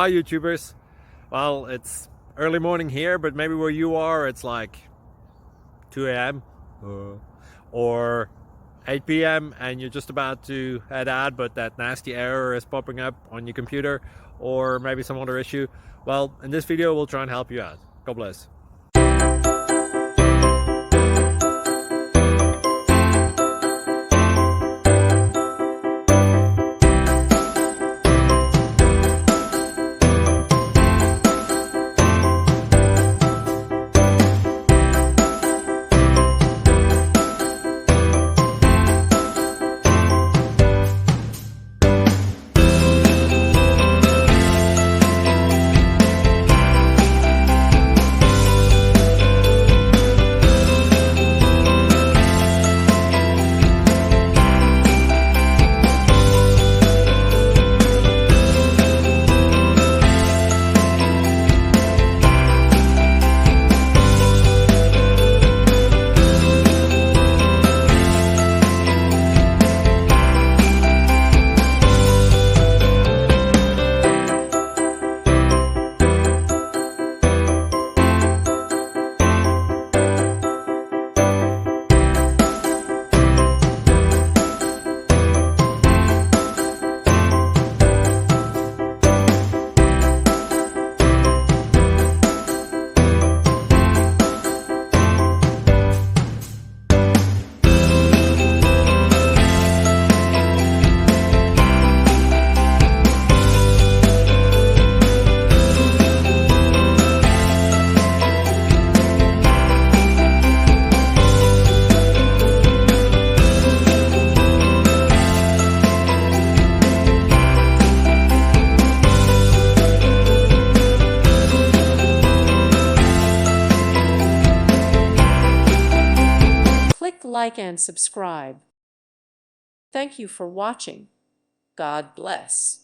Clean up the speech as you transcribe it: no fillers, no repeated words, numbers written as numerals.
Hi YouTubers. Well, it's early morning here, but maybe where you are it's like 2 a.m. or 8 p.m. and you're just about to head out, but that nasty error is popping up on your computer, or maybe some other issue. Well, in this video we'll try and help you out. God bless. Click like and subscribe. Thank you for watching. God bless.